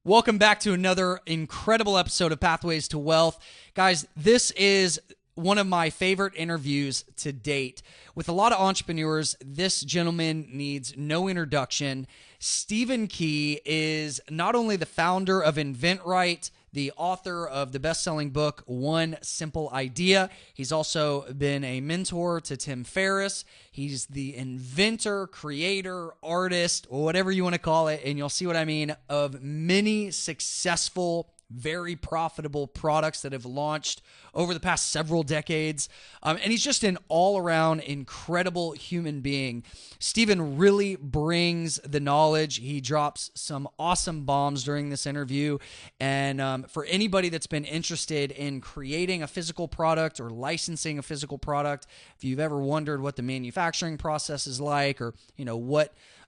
Welcome back to another incredible episode of Pathways to Wealth. Guys, this is one of my favorite interviews to date. With a lot of entrepreneurs, this gentleman needs no introduction. Stephen Key is not only the founder of InventRight, the author of the best-selling book, One Simple Idea. He's also been a mentor to Tim Ferriss. He's the inventor, creator, artist, or whatever you want to call it, and you'll see what I mean, of many successful, very profitable products that have launched over the past several decades. And he's just an all-around incredible human being. Stephen really brings the knowledge. He drops some awesome bombs during this interview. And for anybody that's been interested in creating a physical product or licensing a physical product, if you've ever wondered what the manufacturing process is like, or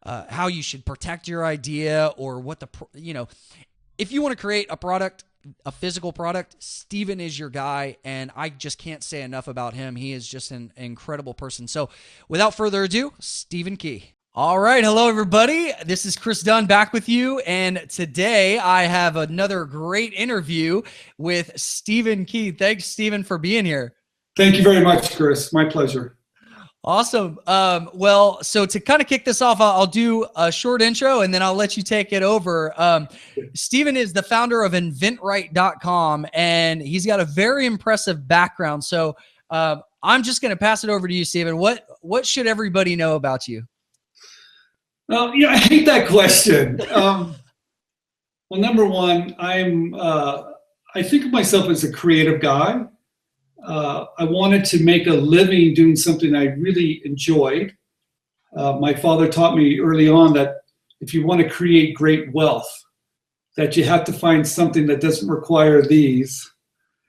how you should protect your idea, or if you want to create a product, a physical product, Stephen is your guy, and I just can't say enough about him. He is just an incredible person. So without further ado, Stephen Key. All right. Hello, everybody. This is Chris Dunn back with you, and today I have another great interview with Stephen Key. Thanks, Stephen, for being here. Thank you very much, Chris. My pleasure. Awesome. Well, so to kind of kick this off, I'll do a short intro and then I'll let you take it over. Stephen is the founder of InventRight.com, and he's got a very impressive background. So I'm just going to pass it over to you, Stephen. What should everybody know about you? I hate that question. Well, number one, I think of myself as a creative guy. I wanted to make a living doing something I really enjoyed. My father taught me early on that if you want to create great wealth, that you have to find something that doesn't require these,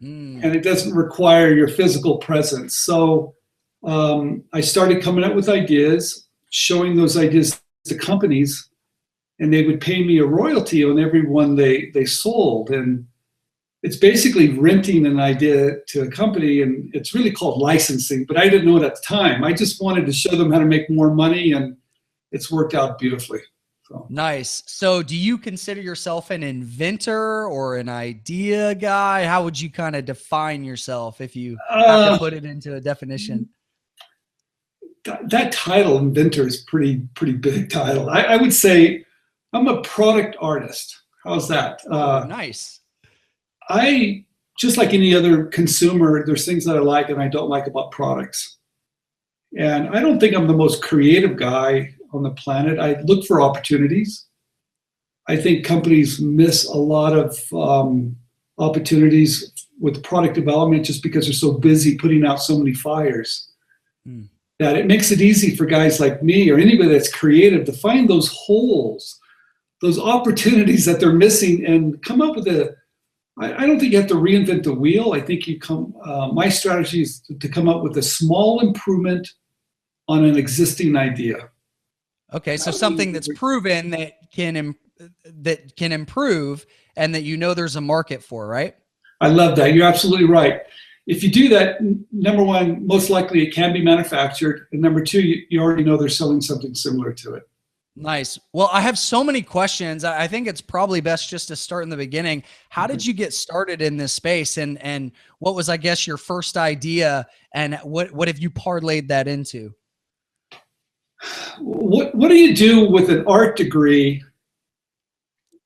and it doesn't require your physical presence. So I started coming up with ideas, showing those ideas to companies, and they would pay me a royalty on every one they sold. And it's basically renting an idea to a company, and it's really called licensing, but I didn't know it at the time. I just wanted to show them how to make more money, and it's worked out beautifully. So. Nice. So do you consider yourself an inventor or an idea guy? How would you kind of define yourself if you have to put it into a definition? That title, inventor, is pretty big title. I would say I'm a product artist. How's that? Nice. I, just like any other consumer, there's things that I like and I don't like about products. And I don't think I'm the most creative guy on the planet. I look for opportunities. I think companies miss a lot of opportunities with product development just because they're so busy putting out so many fires. That it makes it easy for guys like me or anybody that's creative to find those holes, those opportunities that they're missing, and come up with I don't think you have to reinvent the wheel. I think my strategy is to come up with a small improvement on an existing idea. Okay, so something that's proven that can improve, and that there's a market for, right? I love that. You're absolutely right. If you do that, number one, most likely it can be manufactured, and number two, you already know they're selling something similar to it. Nice. Well, I have so many questions. I think it's probably best just to start in the beginning. How did you get started in this space, and what was, I guess, your first idea, and what have you parlayed that into? What do you do with an art degree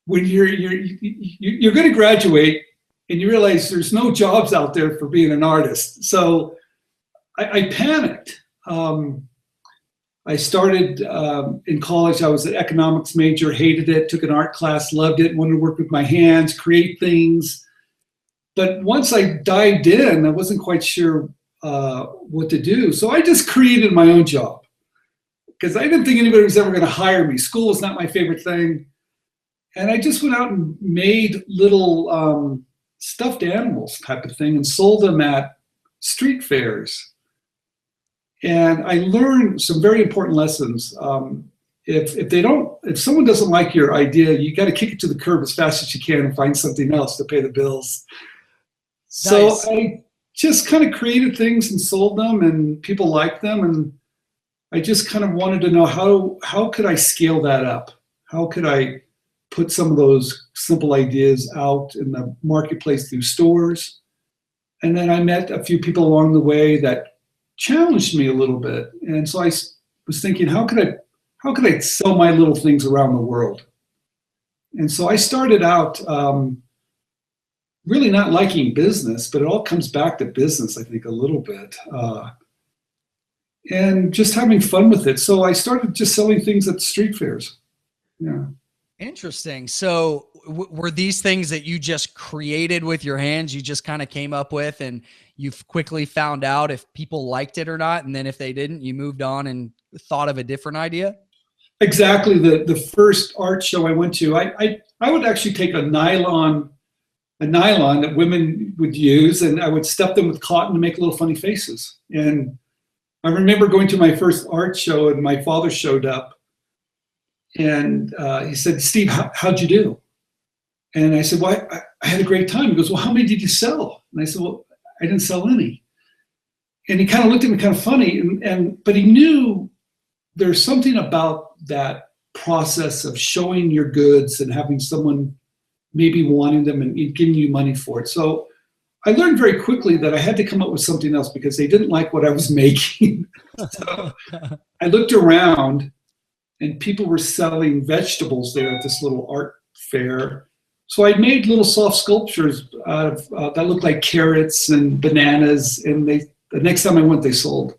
when you're going to graduate and you realize there's no jobs out there for being an artist? So I panicked. I started in college. I was an economics major, hated it, took an art class, loved it, wanted to work with my hands, create things. But once I dived in, I wasn't quite sure what to do. So I just created my own job because I didn't think anybody was ever going to hire me. School was not my favorite thing. And I just went out and made little stuffed animals type of thing and sold them at street fairs. And I learned some very important lessons. If someone doesn't like your idea, you got to kick it to the curb as fast as you can and find something else to pay the bills. Nice. So I just kind of created things and sold them, and people liked them. And I just kind of wanted to know how could I scale that up? How could I put some of those simple ideas out in the marketplace through stores. And then I met a few people along the way that challenged me a little bit. And so I was thinking, how could I sell my little things around the world? And so I started out really not liking business, but it all comes back to business, I think, a little bit. And just having fun with it. So I started just selling things at street fairs. Yeah. Interesting. So were these things that you just created with your hands, you just kind of came up with, and you've quickly found out if people liked it or not? And then if they didn't, you moved on and thought of a different idea? Exactly. The first art show I went to, I would actually take a nylon that women would use, and I would stuff them with cotton to make little funny faces. And I remember going to my first art show, and my father showed up, and he said, "Steve, how'd you do?" And I said, "Well, I had a great time." He goes, "Well, how many did you sell?" And I said, "Well, I didn't sell any." And he kind of looked at me kind of funny, but he knew there's something about that process of showing your goods and having someone maybe wanting them and giving you money for it. So I learned very quickly that I had to come up with something else because they didn't like what I was making. So I looked around, and people were selling vegetables there at this little art fair. So I made little soft sculptures out of, that looked like carrots and bananas. And the next time I went, they sold.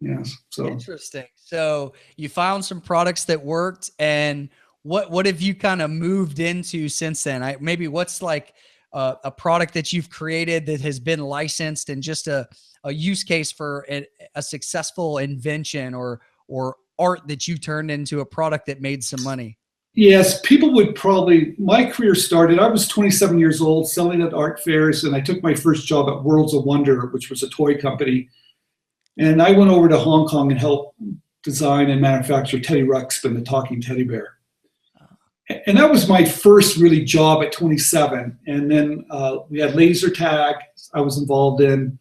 Yeah. So interesting. So you found some products that worked, and what have you kind of moved into since then? Maybe what's like a product that you've created that has been licensed, and just a use case for a successful invention or art that you turned into a product that made some money? yes, people would probably, my career started, I was 27 years old selling at art fairs, and I took my first job at Worlds of Wonder, which was a toy company. And I went over to Hong Kong and helped design and manufacture Teddy Ruxpin, the talking teddy bear. And that was my first really job at 27. And then we had laser tag I was involved in.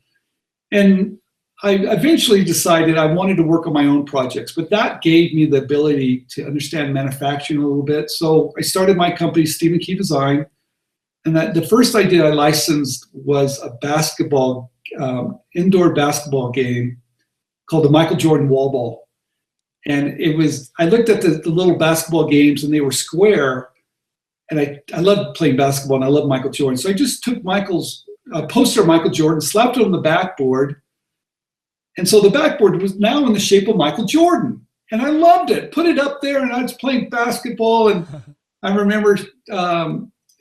And I eventually decided I wanted to work on my own projects, but that gave me the ability to understand manufacturing a little bit. So I started my company, Stephen Key Design. And the first idea I licensed was a basketball, indoor basketball game called the Michael Jordan Wall Ball. And it was, I looked at the little basketball games, and they were square. And I loved playing basketball, and I loved Michael Jordan. So I just took Michael's poster of Michael Jordan, slapped it on the backboard. And so the backboard was now in the shape of Michael Jordan. And I loved it. Put it up there, and I was playing basketball. And I remember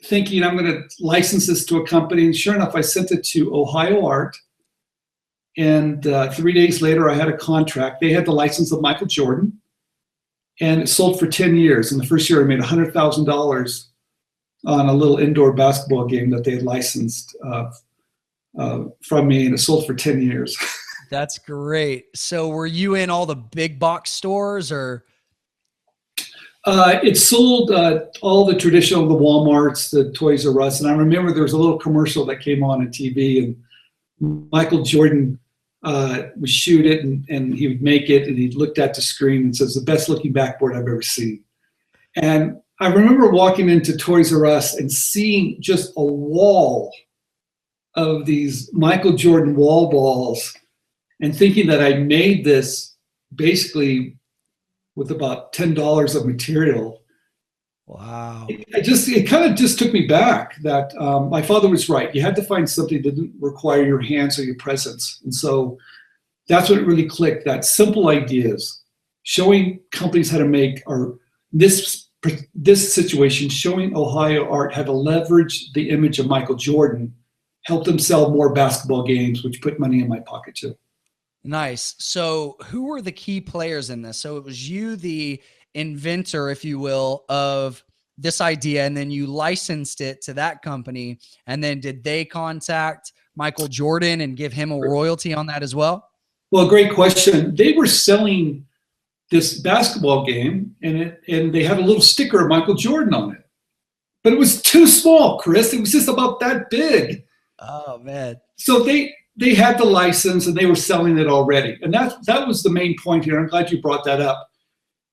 thinking, I'm going to license this to a company. And sure enough, I sent it to Ohio Art. And 3 days later, I had a contract. They had the license of Michael Jordan, and it sold for 10 years. In the first year, I made $100,000 on a little indoor basketball game that they had licensed from me, and it sold for 10 years. That's great. So were you in all the big box stores, or? It sold all the traditional, the Walmarts, the Toys R Us. And I remember there was a little commercial that came on TV, and Michael Jordan would shoot it, and he would make it, and he looked at the screen and says, "The best looking backboard I've ever seen." And I remember walking into Toys R Us and seeing just a wall of these Michael Jordan wall balls, and thinking that I made this basically with about $10 of material. Wow. It kind of just took me back that my father was right. You had to find something that didn't require your hands or your presence. And so that's what really clicked, that simple ideas, showing companies how to make, or this situation, showing Ohio Art how to leverage the image of Michael Jordan, helped them sell more basketball games, which put money in my pocket too. Nice. So who were the key players in this? So it was you, the inventor, if you will, of this idea, and then you licensed it to that company. And then did they contact Michael Jordan and give him a royalty on that as well? Well, great question. They were selling this basketball game, and they had a little sticker of Michael Jordan on it. But it was too small, Chris. It was just about that big. Oh, man. So they had the license, and they were selling it already. And that was the main point here. I'm glad you brought that up.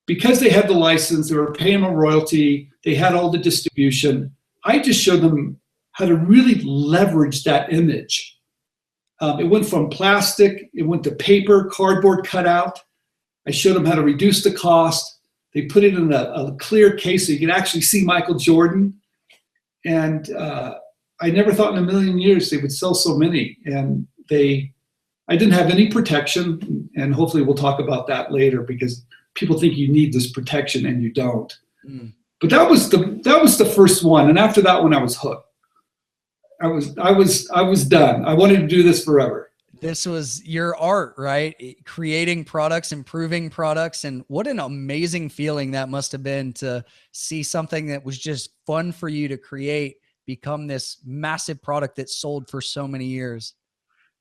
because they had the license, they were paying a royalty, they had all the distribution. I just showed them how to really leverage that image. It went from plastic, it went to paper, cardboard cutout. I showed them how to reduce the cost. They put it in a clear case so you could actually see Michael Jordan. And I never thought in a million years they would sell so many. And I didn't have any protection, and hopefully we'll talk about that later because people think you need this protection and you don't. But that was the first one, and after that one I was hooked. I was done. I wanted to do this forever. This was your art, right? Creating products, improving products. And what an amazing feeling that must have been to see something that was just fun for you to create become this massive product that sold for so many years.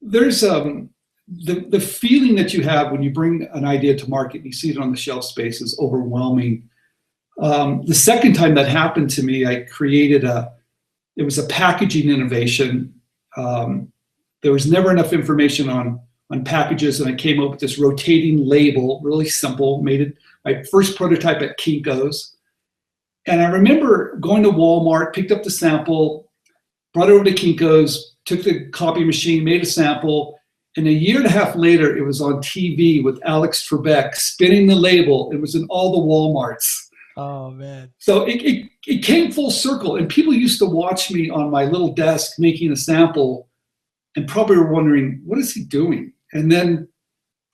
There's the feeling that you have when you bring an idea to market and you see it on the shelf space is overwhelming. The second time that happened to me, I created it was a packaging innovation. There was never enough information on packages, and I came up with this rotating label, really simple, made it my first prototype at Kinko's. And I remember going to Walmart, picked up the sample, brought it over to Kinko's, took the copy machine, made a sample, and a year and a half later, it was on TV with Alex Trebek spinning the label. It was in all the Walmarts. Oh, man. So it came full circle, and people used to watch me on my little desk making a sample and probably were wondering, what is he doing? And then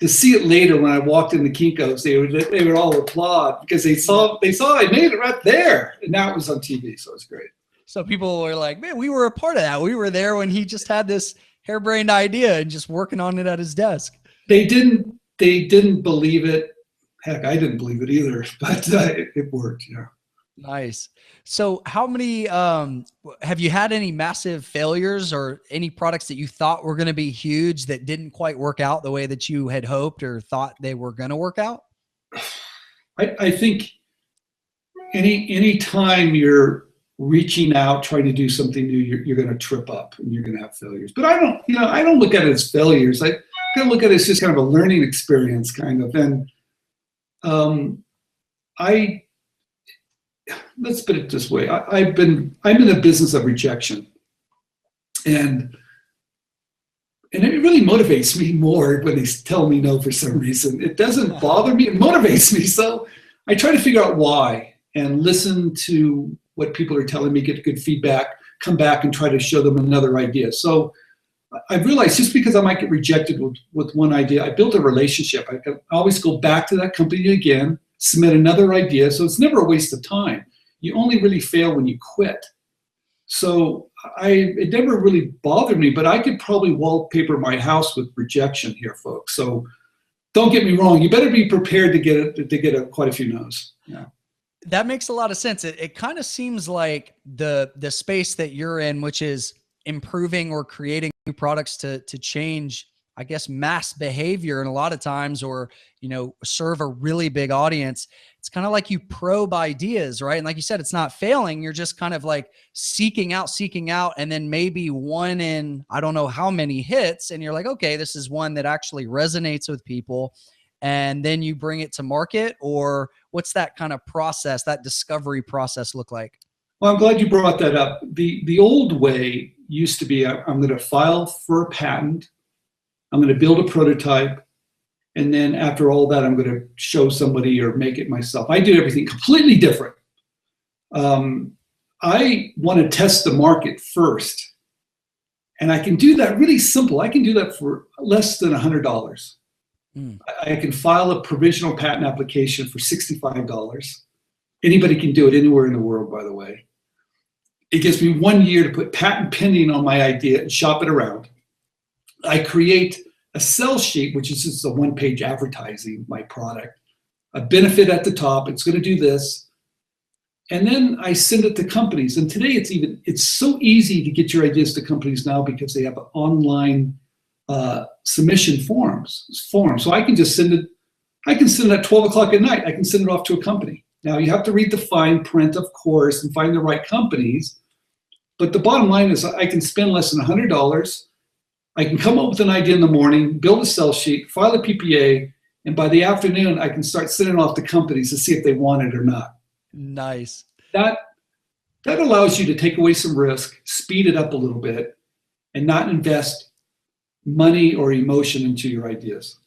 to see it later when I walked into Kinko's, they would all applaud because they saw I made it right there, and now it was on TV, so it's great. So people were like, man, we were a part of that. We were there when he just had this harebrained idea and just working on it at his desk. They didn't believe it. Heck, I didn't believe it either, but it worked. Yeah. Nice. So how many, have you had any massive failures or any products that you thought were going to be huge that didn't quite work out the way that you had hoped or thought they were going to work out? I think any time you're reaching out, trying to do something new, you're going to trip up and you're going to have failures. But I don't look at it as failures. I kind of look at it as just kind of a learning experience, kind of. And let's put it this way. I'm in a business of rejection, and it really motivates me more when they tell me no for some reason. It doesn't bother me. It motivates me. So I try to figure out why and listen to what people are telling me, get good feedback, come back and try to show them another idea. So I've realized just because I might get rejected with one idea, I built a relationship. I can always go back to that company again, submit another idea. So it's never a waste of time. You only really fail when you quit. So it never really bothered me, but I could probably wallpaper my house with rejection here, folks. So don't get me wrong. You better be prepared to get quite a few no's. Yeah. That makes a lot of sense. It kind of seems like the space that you're in, which is improving or creating new products to change, I guess, mass behavior. And a lot of times, or, serve a really big audience. It's kind of like you probe ideas, right? And like you said, it's not failing. You're just kind of like seeking out, and then maybe one in, I don't know how many hits. And you're like, okay, this is one that actually resonates with people. And then you bring it to market, or what's that kind of process, that discovery process look like? Well, I'm glad you brought that up. The old way used to be, I'm going to file for a patent, I'm going to build a prototype, and then after all that, I'm going to show somebody or make it myself. I do everything completely different. I want to test the market first, and I can do that really simple. I can do that for less than $100. I can file a provisional patent application for $65. Anybody can do it anywhere in the world, by the way. It gives me 1 year to put patent pending on my idea and shop it around. I create a sell sheet, which is just a one-page advertising my product, a benefit at the top. It's going to do this. And then I send it to companies. And today it's so easy to get your ideas to companies now because they have online submission forms. So I can just send it. I can send it at 12 o'clock at night. I can send it off to a company. Now you have to read the fine print, of course, and find the right companies. But the bottom line is I can spend less than $100. I can come up with an idea in the morning, build a sell sheet, file a PPA, And by the afternoon, I can start sending off to companies to see if they want it or not. Nice. That allows you to take away some risk, speed it up a little bit, and not invest money or emotion into your ideas.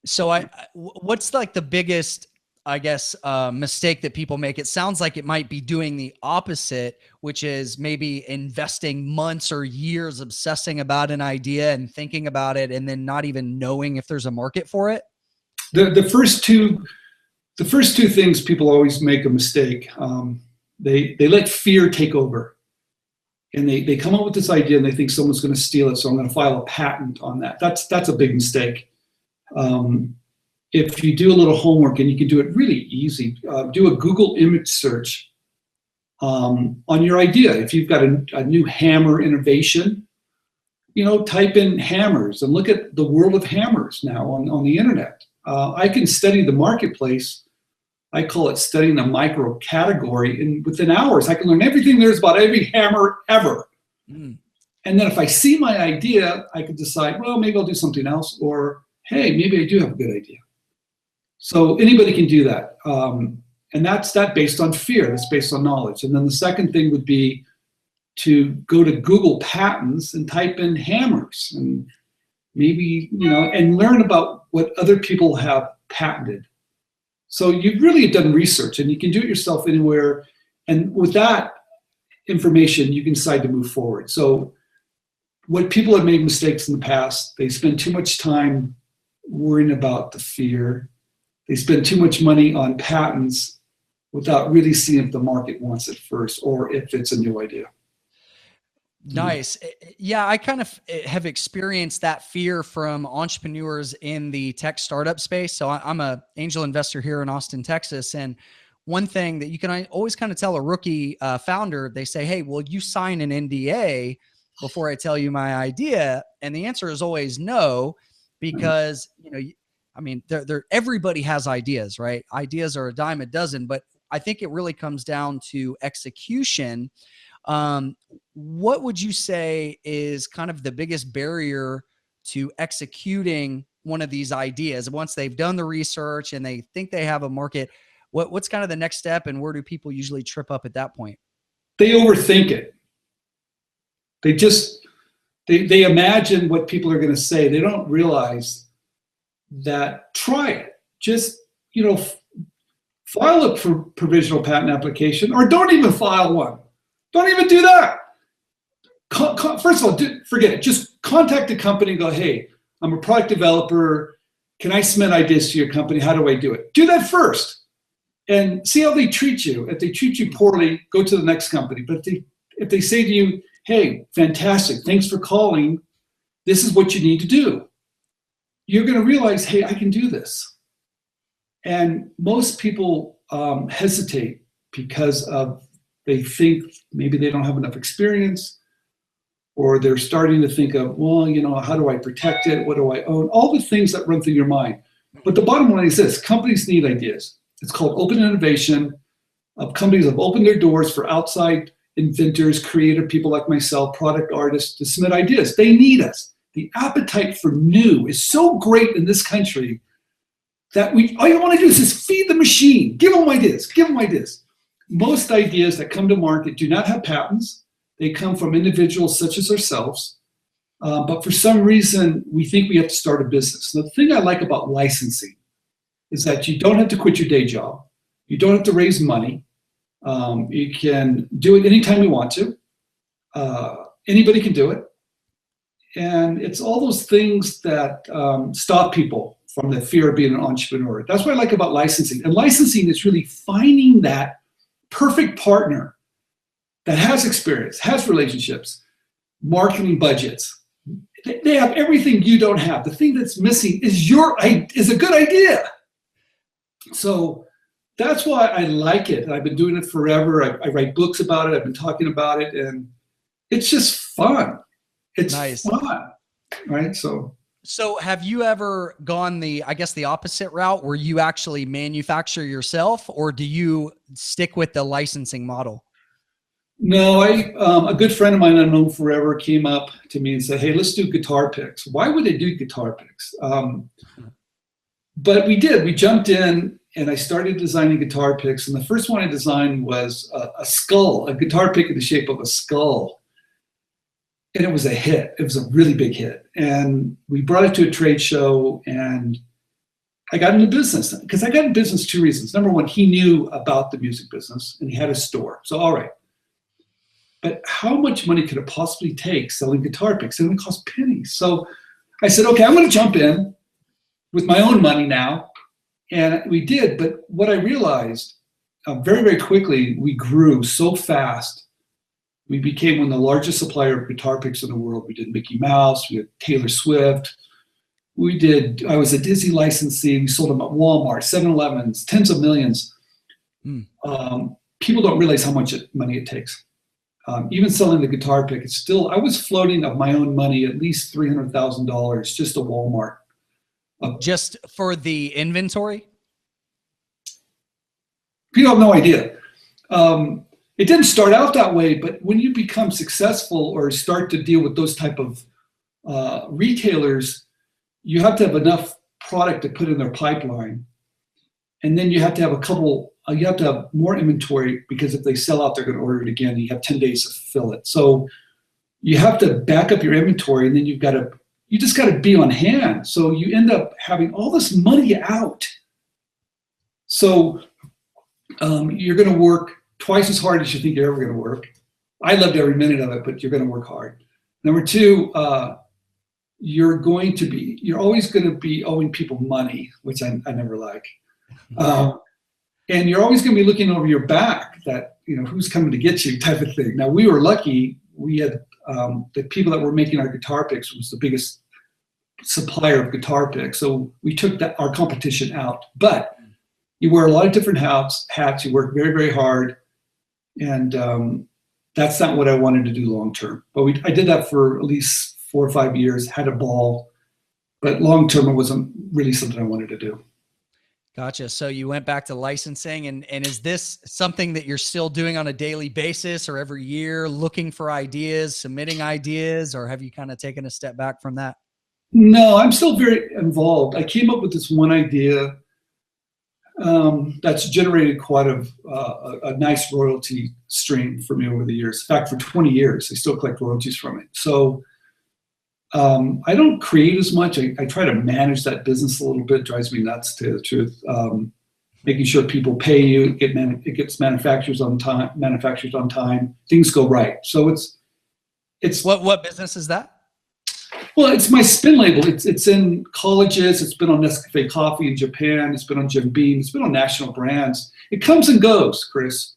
So what's like the biggest, I guess, mistake that people make? It sounds like it might be doing the opposite, which is maybe investing months or years obsessing about an idea and thinking about it, and then not even knowing if there's a market for it. The first two things people always make a mistake. They let fear take over, and they come up with this idea and they think someone's going to steal it, so I'm going to file a patent on that. That's a big mistake. If you do a little homework, and you can do it really easy, do a Google image search on your idea. If you've got a new hammer innovation, type in hammers and look at the world of hammers now on the internet. I can study the marketplace. I call it studying a micro category, and within hours, I can learn everything there is about every hammer ever. And then if I see my idea, I can decide, well, maybe I'll do something else, or hey, maybe I do have a good idea. So anybody can do that. And that's based on fear. That's based on knowledge. And then the second thing would be to go to Google patents and type in hammers, and maybe, and learn about what other people have patented. So you've really done research, and you can do it yourself anywhere. And with that information, you can decide to move forward. So what people have made mistakes in the past, they spend too much time worrying about the fear. They spend too much money on patents without really seeing if the market wants it first, or if it's a new idea. Nice. Yeah, I kind of have experienced that fear from entrepreneurs in the tech startup space. So I'm an angel investor here in Austin, Texas. And one thing that you can always kind of tell a rookie founder, they say, hey, will you sign an NDA before I tell you my idea? And the answer is always no, because, everybody has ideas, right? Ideas are a dime a dozen, but I think it really comes down to execution. What would you say is kind of the biggest barrier to executing one of these ideas once they've done the research and they think they have a market? What's kind of the next step, and where do people usually trip up at that point? They overthink it. They imagine what people are going to say. They don't realize that try it. Just, file a provisional patent application, or don't even file one. Don't even do that. First of all, forget it. Just contact the company and go, hey, I'm a product developer. Can I submit ideas to your company? How do I do it? Do that first and see how they treat you. If they treat you poorly, go to the next company. But if they say to you, hey, fantastic, thanks for calling, this is what you need to do, you're going to realize, hey, I can do this. And most people hesitate because they think maybe they don't have enough experience, or they're starting to think of, well, how do I protect it? What do I own? All the things that run through your mind. But the bottom line is this: companies need ideas. It's called open innovation. Companies have opened their doors for outside inventors, creative people like myself, product artists, to submit ideas. They need us. The appetite for new is so great in this country that all you want to do is just feed the machine. Give them ideas. Give them ideas. Most ideas that come to market do not have patents. They come from individuals such as ourselves. But for some reason, we think we have to start a business. The thing I like about licensing is that you don't have to quit your day job. You don't have to raise money. You can do it anytime you want to. Anybody can do it. And it's all those things that stop people from the fear of being an entrepreneur. That's what I like about licensing. And licensing is really finding that perfect partner that has experience, has relationships, marketing budgets. They have everything you don't have. The thing that's missing is a good idea. So that's why I like it. I've been doing it forever. I write books about it. I've been talking about it, and it's just fun. It's nice. Fun, right? So have you ever gone the opposite route, where you actually manufacture yourself, or do you stick with the licensing model? No, a good friend of mine I've known forever came up to me and said, hey, let's do guitar picks. Why would they do guitar picks? But we did. We jumped in, and I started designing guitar picks. And the first one I designed was a skull, a guitar pick in the shape of a skull. And it was a hit. It was a really big hit. And we brought it to a trade show, and I got into business. Because I got into business 2 reasons. Number one, he knew about the music business, and he had a store. So, all right. But how much money could it possibly take selling guitar picks? It would cost pennies. So I said, okay, I'm going to jump in with my own money now. And we did. But what I realized very, very quickly, we grew so fast. We became one of the largest supplier of guitar picks in the world. We did Mickey Mouse. We had Taylor Swift. I was a Disney licensee. We sold them at Walmart, 7-Elevens, tens of millions. People don't realize how much money it takes. Even selling the guitar pick, I was floating of my own money at least $300,000 just to Walmart. Just for the inventory? People have no idea. It didn't start out that way, but when you become successful or start to deal with those type of retailers, you have to have enough product to put in their pipeline. And then you have to have you have to have more inventory, because if they sell out, they're going to order it again. You have 10 days to fill it. So you have to back up your inventory, and then you just got to be on hand. So you end up having all this money out. So you're going to work twice as hard as you think you're ever going to work. I loved every minute of it, but you're going to work hard. Number two, you're always going to be owing people money, which I never like. And you're always going to be looking over your back that, who's coming to get you type of thing. Now, we were lucky. We had the people that were making our guitar picks was the biggest supplier of guitar picks. So we took our competition out. But you wear a lot of different hats. You work very, very hard. And that's not what I wanted to do long term. But I did that for at least 4 or 5 years, had a ball. But long term, it wasn't really something I wanted to do. Gotcha. So you went back to licensing, and is this something that you're still doing on a daily basis or every year, looking for ideas, submitting ideas, or have you kind of taken a step back from that? No, I'm still very involved. I came up with this one idea that's generated quite a nice royalty stream for me over the years. In fact, for 20 years, I still collect royalties from it. So I don't create as much. I try to manage that business a little bit. It drives me nuts, to tell you the truth. Making sure people pay you, it gets manufacturers on time. Things go right. So it's what business is that? Well, it's my spin label. It's in colleges. It's been on Nescafe Coffee in Japan. It's been on Jim Beam. It's been on national brands. It comes and goes, Chris.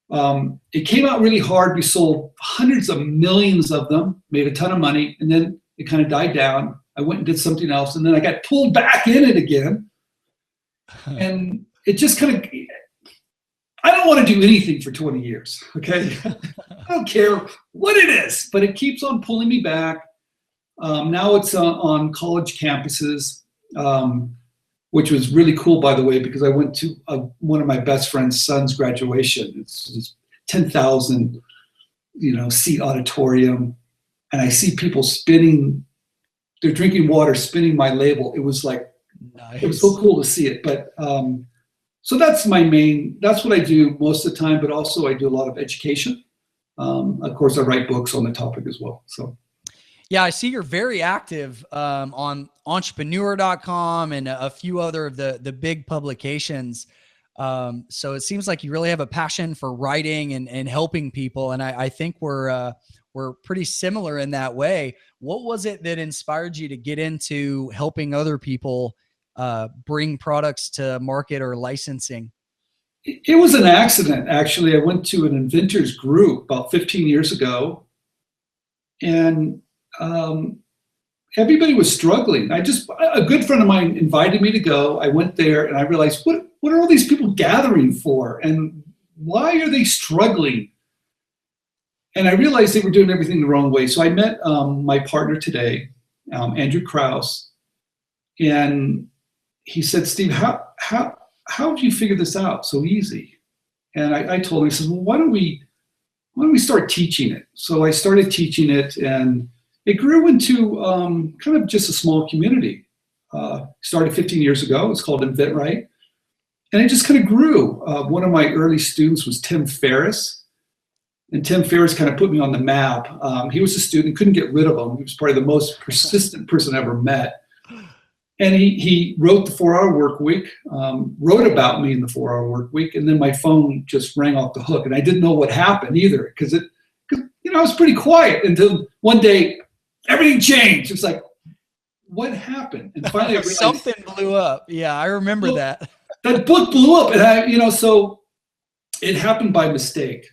It came out really hard. We sold hundreds of millions of them, made a ton of money, and then it kind of died down. I went and did something else, and then I got pulled back in it again. And it just kind of, I don't want to do anything for 20 years, okay? I don't care what it is, but it keeps on pulling me back. Now it's on college campuses, which was really cool, by the way, because I went to one of my best friend's son's graduation. It's 10,000, seat auditorium, and I see people spinning. They're drinking water, spinning my label. It was like, nice. It was so cool to see it. But so that's what I do most of the time. But also I do a lot of education. Of course, I write books on the topic as well. So. Yeah, I see you're very active on entrepreneur.com and a few other of the big publications. So it seems like you really have a passion for writing and helping people. And I think we're pretty similar in that way. What was it that inspired you to get into helping other people bring products to market or licensing? It was an accident, actually. I went to an inventors group about 15 years ago, and everybody was struggling. A good friend of mine invited me to go. I went there, and I realized, what are all these people gathering for, and why are they struggling? And I realized they were doing everything the wrong way. So I met my partner today, Andrew Krause, and he said, Steve, how do you figure this out so easy? And I told him, he says, well, why don't we start teaching it? So I started teaching it, and it grew into kind of just a small community. Started 15 years ago. It's called InventRight. And it just kind of grew. One of my early students was Tim Ferriss. And Tim Ferriss kind of put me on the map. He was a student, couldn't get rid of him. He was probably the most persistent person I ever met. And he wrote the 4-Hour Work Week, wrote about me in the 4-Hour Work Week, and then my phone just rang off the hook. And I didn't know what happened either, because I was pretty quiet until one day everything changed. It's like, what happened? And finally I realized something blew up. Yeah, I remember that. That book blew up, and so it happened by mistake,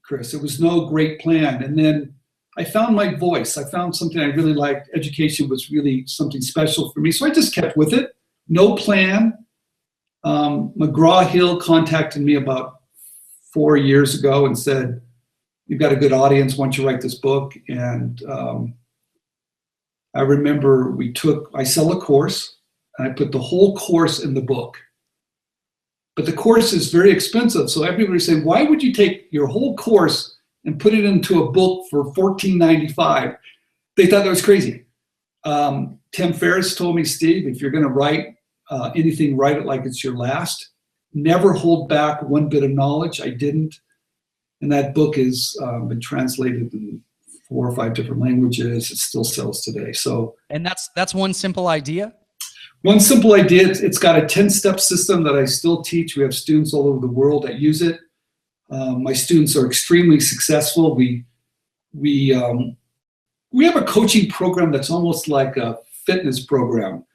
Chris. It was no great plan. And then I found my voice. I found something I really liked. Education was really something special for me. So I just kept with it. No plan. McGraw-Hill contacted me about 4 years ago and said, "You've got a good audience. Why don't you write this book?" And I remember I sell a course, and I put the whole course in the book. But the course is very expensive. So everybody's saying, "Why would you take your whole course and put it into a book for $14.95? They thought that was crazy. Tim Ferriss told me, "Steve, if you're going to write anything, write it like it's your last. Never hold back one bit of knowledge." I didn't. And that book has been translated in 4 or 5 different languages. It still sells today. And that's one simple idea? One simple idea. It's got a 10-step system that I still teach. We have students all over the world that use it. My students are extremely successful. We have a coaching program that's almost like a fitness program.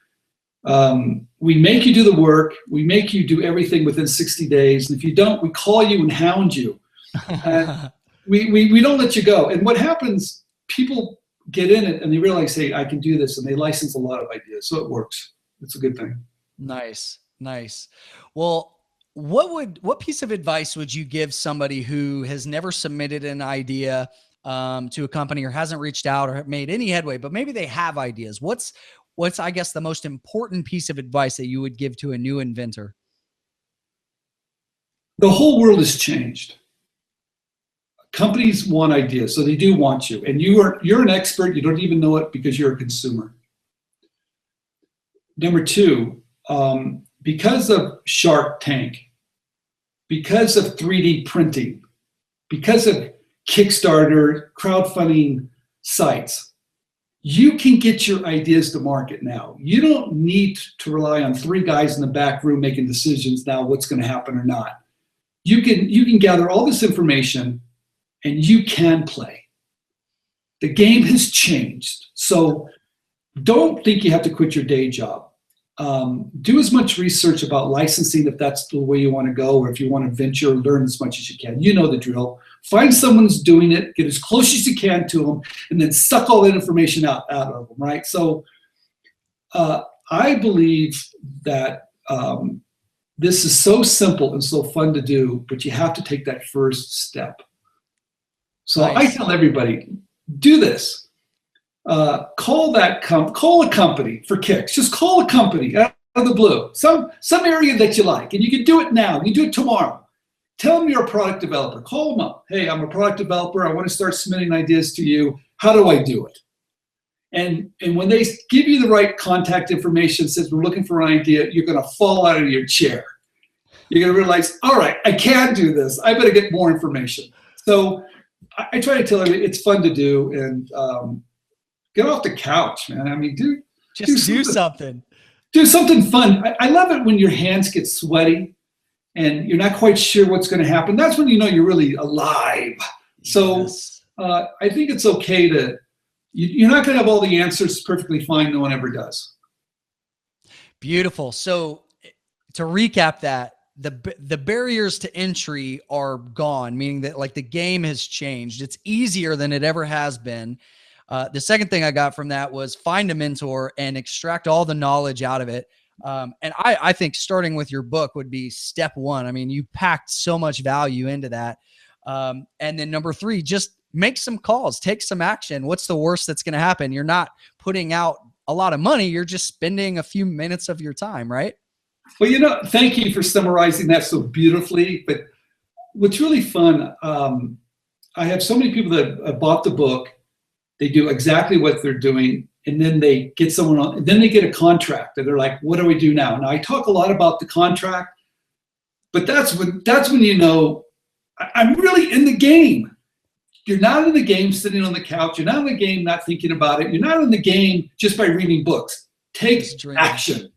We make you do the work. We make you do everything within 60 days. And if you don't, we call you and hound you. And we don't let you go. And what happens, people get in it and they realize, hey, I can do this. And they license a lot of ideas. So it works. It's a good thing. Nice. Well, what piece of advice would you give somebody who has never submitted an idea to a company, or hasn't reached out or made any headway, but maybe they have ideas? What's I guess the most important piece of advice that you would give to a new inventor? The whole world has changed. Companies want ideas, so they do want you, and you're an expert. You don't even know it because you're a consumer. Number 2, because of Shark Tank, because of 3D printing, because of Kickstarter, crowdfunding sites, you can get your ideas to market now. You don't need to rely on 3 guys in the back room making decisions now what's going to happen or not. You can gather all this information and you can play. The game has changed. So don't think you have to quit your day job. Do as much research about licensing if that's the way you want to go, or if you want to venture, learn as much as you can. You know the drill. Find someone who's doing it, get as close as you can to them, and then suck all that information out of them, right? So I believe that this is so simple and so fun to do, but you have to take that first step. So nice. I tell everybody, do this. Call a company for kicks. Just call a company out of the blue, some area that you like, and you can do it now. You can do it tomorrow. Tell them you're a product developer. Call them up. Hey, I'm a product developer. I want to start submitting ideas to you. How do I do it? And when they give you the right contact information, says we're looking for an idea, you're going to fall out of your chair. You're going to realize, all right, I can do this. I better get more information. So I try to tell everybody it's fun to do, and get off the couch, man. I mean, do something. Do something fun. I love it when your hands get sweaty and you're not quite sure what's going to happen. That's when you know you're really alive. So yes. I think it's okay you're not going to have all the answers perfectly fine. No one ever does. Beautiful. So to recap that, the barriers to entry are gone, meaning that like the game has changed. It's easier than it ever has been. The second thing I got from that was find a mentor and extract all the knowledge out of it. And I think starting with your book would be step 1. I mean, you packed so much value into that. And then number 3, just make some calls, take some action. What's the worst that's going to happen? You're not putting out a lot of money. You're just spending a few minutes of your time, right? Well, thank you for summarizing that so beautifully. But what's really fun, I have so many people that bought the book. They do exactly what they're doing, and then they get someone on, and then they get a contract, and they're like, what do we do now? Now I talk a lot about the contract, but that's when you know I'm really in the game. You're not in the game sitting on the couch. You're not in the game not thinking about it. You're not in the game just by reading books. Take action.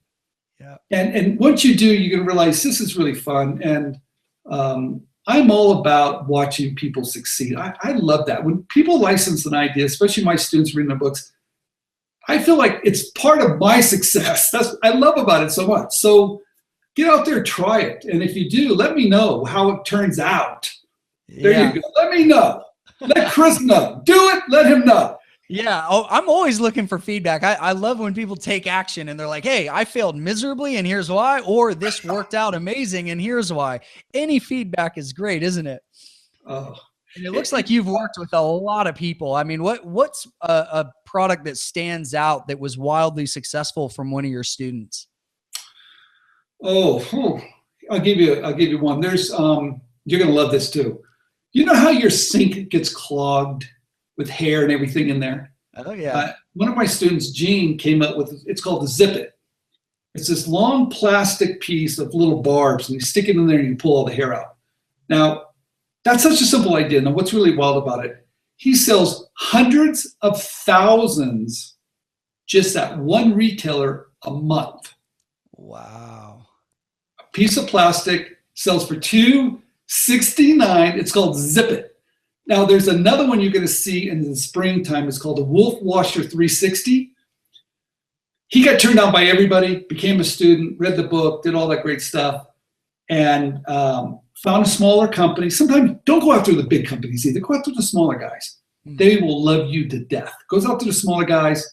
Yeah. And once you do, you're going to realize this is really fun. And I'm all about watching people succeed. I love that. When people license an idea, especially my students reading their books, I feel like it's part of my success. That's what I love about it so much. So get out there, try it. And if you do, let me know how it turns out. There you go. Let me know. Let Chris know. Do it. Let him know. Yeah. Oh, I'm always looking for feedback. I love when people take action and they're like, hey, I failed miserably and here's why, or this worked out amazing and here's why. Any feedback is great, isn't it? Oh. And it looks like you've worked with a lot of people. I mean, what's a product that stands out that was wildly successful from one of your students? I'll give you one. There's you're gonna love this too. You know how your sink gets clogged with hair and everything in there? Oh yeah. One of my students, Gene, came up with, it's called the Zip It. It's this long plastic piece of little barbs, and you stick it in there and you pull all the hair out. Now, that's such a simple idea. Now, what's really wild about it? He sells hundreds of thousands, just at one retailer a month. Wow. A piece of plastic sells for $2.69. It's called Zip It. Now, there's another one you're going to see in the springtime. It's called the Wolf Washer 360. He got turned down by everybody, became a student, read the book, did all that great stuff, and found a smaller company. Sometimes don't go after the big companies either. Go after the smaller guys. They will love you to death. Goes out to the smaller guys.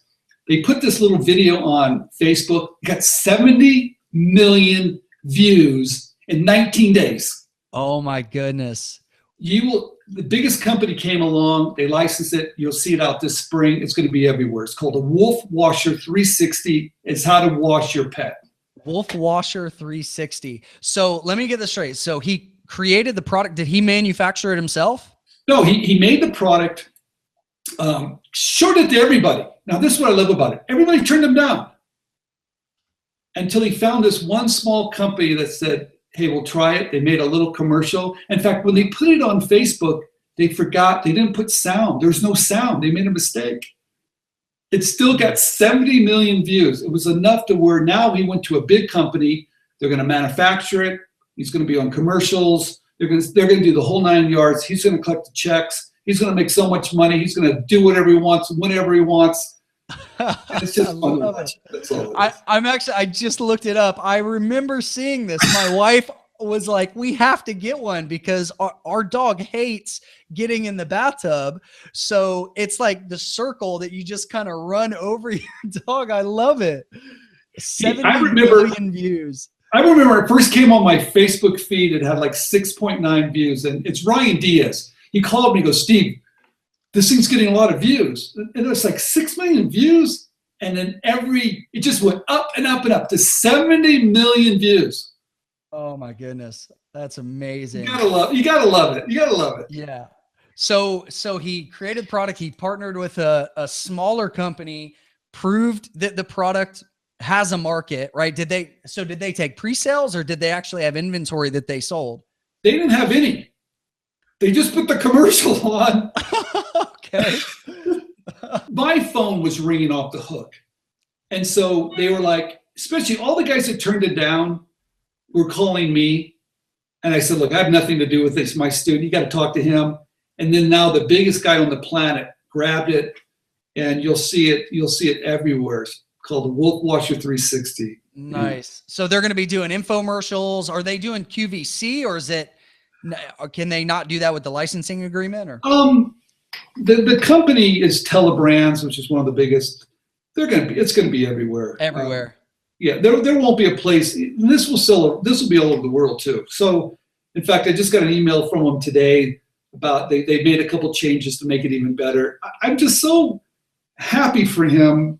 They put this little video on Facebook. It got 70 million views in 19 days. Oh my goodness. The biggest company came along, they licensed it, you'll see it out this spring, it's gonna be everywhere. It's called the Wolf Washer 360. It's how to wash your pet. Wolf Washer 360. So let me get this straight. So he created the product. Did he manufacture it himself? No, he made the product, showed it to everybody. Now this is what I love about it. Everybody turned him down until he found this one small company that said, hey, we'll try it. They made a little commercial. In fact, when they put it on Facebook, they didn't put sound. There's no sound. They made a mistake. It still got 70 million views. It was enough to where now he went to a big company. They're going to manufacture it. He's going to be on commercials. They're going to do the whole 9 yards. He's going to collect the checks. He's going to make so much money. He's going to do whatever he wants, whenever he wants. It's just fun to watch. That's all it is. I just looked it up. I remember seeing this. My wife was like, we have to get one because our dog hates getting in the bathtub. So it's like the circle that you just kind of run over your dog. I love it. 70 million views. I remember it first came on my Facebook feed. It had like 6.9 views, and it's Ryan Diaz. He called me, he goes, Steve, this thing's getting a lot of views. And it was like 6 million views. And then it just went up and up and up to 70 million views. Oh my goodness. That's amazing. You gotta love it. You gotta love it. Yeah. So he created the product. He partnered with a smaller company, proved that the product has a market, right? Did they take pre-sales or did they actually have inventory that they sold? They didn't have any. They just put the commercial on. Okay. My phone was ringing off the hook. And so they were like, especially all the guys that turned it down were calling me. And I said, look, I have nothing to do with this. My student, you got to talk to him. And then now the biggest guy on the planet grabbed it, and you'll see it everywhere. It's called the Wolf Washer 360. Nice. So they're going to be doing infomercials. Are they doing QVC, or can they not do that with the licensing agreement? Or the company is Telebrands, which is one of the biggest. It's going to be everywhere. Everywhere. Yeah, there won't be a place. This will be all over the world too. So, in fact, I just got an email from them today about they made a couple changes to make it even better. I'm just so happy for him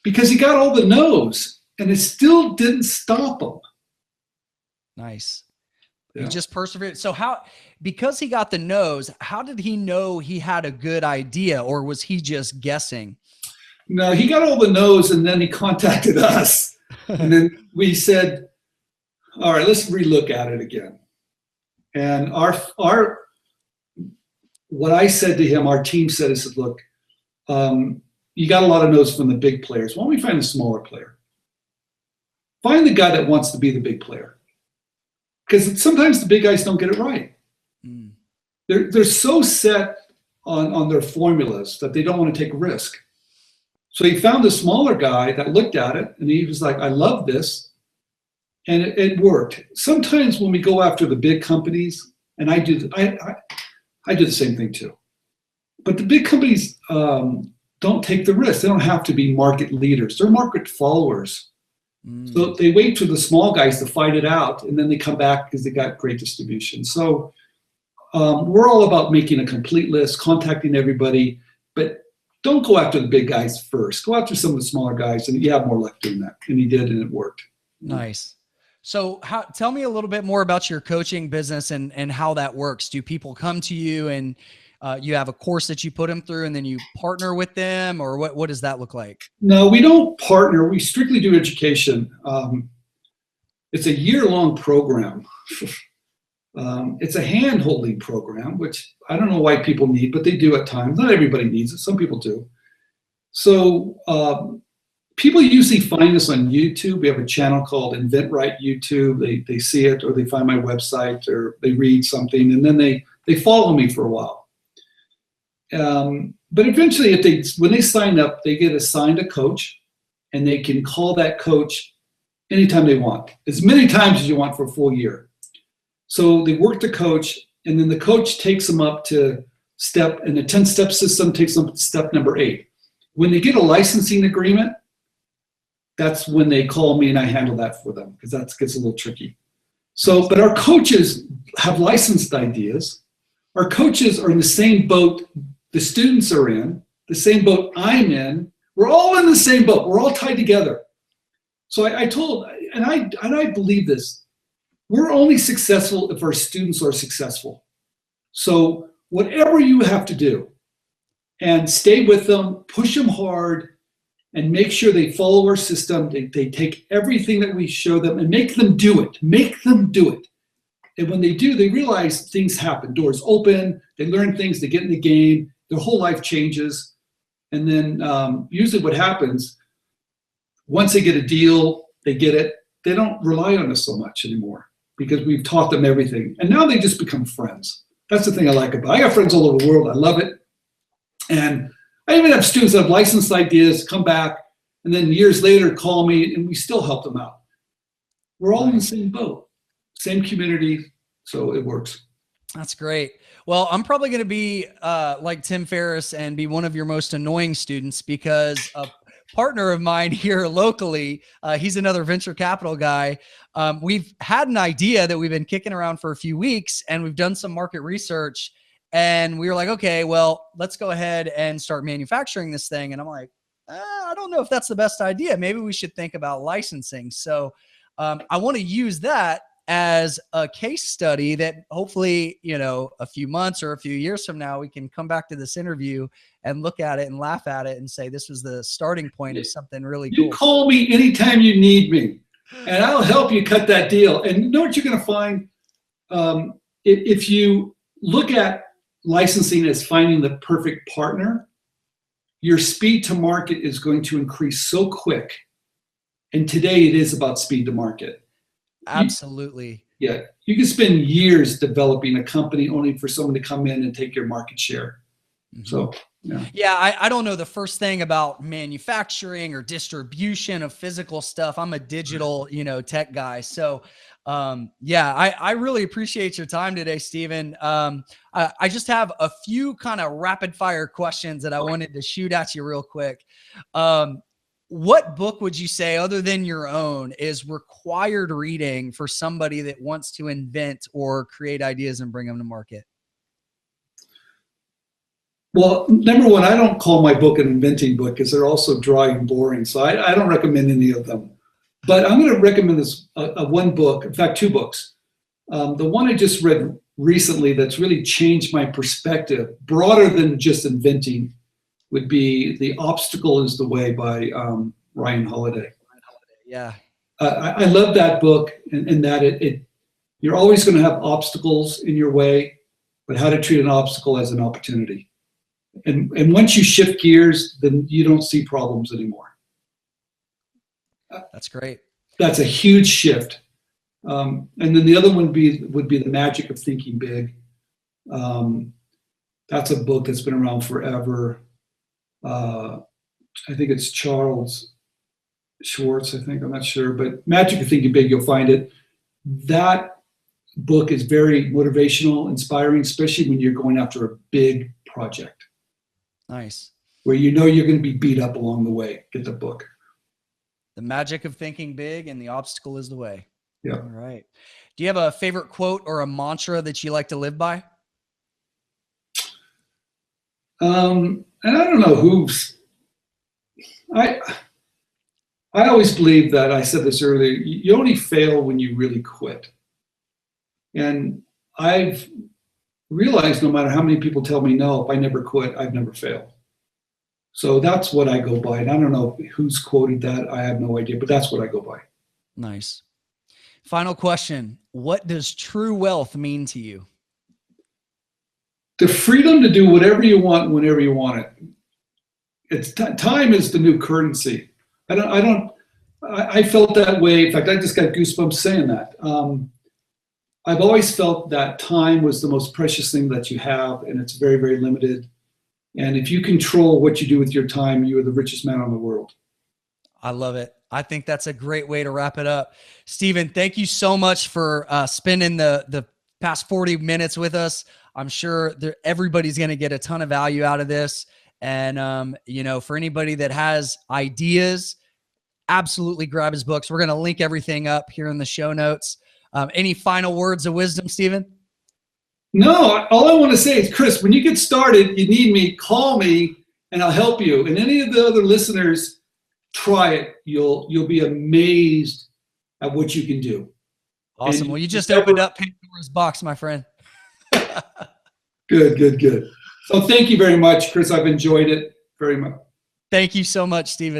because he got all the no's and it still didn't stop him. Nice. Yeah. He just persevered. So because he got the no's, how did he know he had a good idea, or was he just guessing? No, he got all the no's, and then he contacted us. And then we said, all right, let's relook at it again. And what I said to him, our team said, is, look, you got a lot of no's from the big players. Why don't we find a smaller player? Find the guy that wants to be the big player. Because sometimes the big guys don't get it right. Mm. They're so set on their formulas that they don't want to take a risk. So he found a smaller guy that looked at it, and he was like, I love this. And it worked. Sometimes when we go after the big companies, and I do the same thing too. But the big companies don't take the risk. They don't have to be market leaders. They're market followers. Mm. So they wait for the small guys to fight it out, and then they come back because they got great distribution. So we're all about making a complete list, contacting everybody, but don't go after the big guys first. Go after some of the smaller guys, and you have more luck doing that. And he did, and it worked. Nice. So tell me a little bit more about your coaching business and how that works. Do people come to you and you have a course that you put them through, and then you partner with them, or what does that look like? No, we don't partner. We strictly do education. It's a year-long program. It's a hand-holding program, which I don't know why people need, but they do at times. Not everybody needs it. Some people do. So people usually find us on YouTube. We have a channel called InventRight YouTube. They see it, or they find my website, or they read something, and then they follow me for a while. But eventually, when they sign up, they get assigned a coach, and they can call that coach anytime they want, as many times as you want for a full year. So they work the coach, and then the coach takes them up to and the 10-step system takes them to step number 8. When they get a licensing agreement, that's when they call me, and I handle that for them, because that gets a little tricky. So, but our coaches have licensed ideas. Our coaches are in the same boat the students are in, the same boat I'm in. We're all in the same boat. We're all tied together. So I told, and I believe this, we're only successful if our students are successful. So whatever you have to do, and stay with them, push them hard, and make sure they follow our system. They take everything that we show them and make them do it. Make them do it. And when they do, they realize things happen. Doors open, they learn things, they get in the game, their whole life changes. And then usually what happens, once they get a deal, they get it, they don't rely on us so much anymore because we've taught them everything. And now they just become friends. That's the thing I like about it. I got friends all over the world. I love it. And I even have students that have licensed ideas come back and then years later call me, and we still help them out. We're all in the same boat, same community, so it works. That's great. Well, I'm probably going to be like Tim Ferriss and be one of your most annoying students, because a partner of mine here locally, he's another venture capital guy. We've had an idea that we've been kicking around for a few weeks, and we've done some market research, and we were like, okay, well, let's go ahead and start manufacturing this thing. And I'm like, I don't know if that's the best idea. Maybe we should think about licensing. So I want to use that as a case study that hopefully, a few months or a few years from now, we can come back to this interview and look at it and laugh at it and say, this was the starting point of something really cool. You call me anytime you need me, and I'll help you cut that deal. And you know what you're going to find? If you look at licensing as finding the perfect partner, your speed to market is going to increase so quick. And today it is about speed to market. Absolutely. You can spend years developing a company only for someone to come in and take your market share. Mm-hmm. So, I don't know the first thing about manufacturing or distribution of physical stuff. I'm a digital, tech guy. So, I really appreciate your time today, Stephen. I just have a few kind of rapid fire questions that I wanted to shoot at you real quick. What book would you say, other than your own, is required reading for somebody that wants to invent or create ideas and bring them to market? Well, number one, I don't call my book an inventing book because they're also dry and boring. So I don't recommend any of them. But I'm going to recommend this one book, in fact, 2 books. The one I just read recently that's really changed my perspective, broader than just inventing, would be The Obstacle is the Way by Ryan Holiday. Yeah. I love that book, in that you're always going to have obstacles in your way, but how to treat an obstacle as an opportunity. And once you shift gears, then you don't see problems anymore. That's great. That's a huge shift. And then the other one would be The Magic of Thinking Big. That's a book that's been around forever. I think it's Charles Schwartz, I'm not sure, but Magic of Thinking Big, you'll find it. That book is very motivational, inspiring, especially when you're going after a big project. Nice. Where you know you're going to be beat up along the way. Get the book. The Magic of Thinking Big and The Obstacle is the Way. Yeah. All right. Do you have a favorite quote or a mantra that you like to live by? And I don't know who's. I always believe that, I said this earlier, you only fail when you really quit. And I've realized no matter how many people tell me no, if I never quit, I've never failed. So that's what I go by. And I don't know who's quoted that. I have no idea, but that's what I go by. Nice. Final question. What does true wealth mean to you? The freedom to do whatever you want, whenever you want it. It's time is the new currency. I felt that way. In fact, I just got goosebumps saying that. I've always felt that time was the most precious thing that you have, and it's very, very limited. And if you control what you do with your time, you are the richest man in the world. I love it. I think that's a great way to wrap it up. Stephen, thank you so much for spending the past 40 minutes with us. I'm sure everybody's going to get a ton of value out of this. And, for anybody that has ideas, absolutely grab his books. We're going to link everything up here in the show notes. Any final words of wisdom, Stephen? No, all I want to say is, Chris, when you get started, you need me, call me, and I'll help you. And any of the other listeners, try it. You'll be amazed at what you can do. Awesome. Well, you just opened up Pandora's box, my friend. Good. So thank you very much, Chris. I've enjoyed it very much. Thank you so much, Stephen.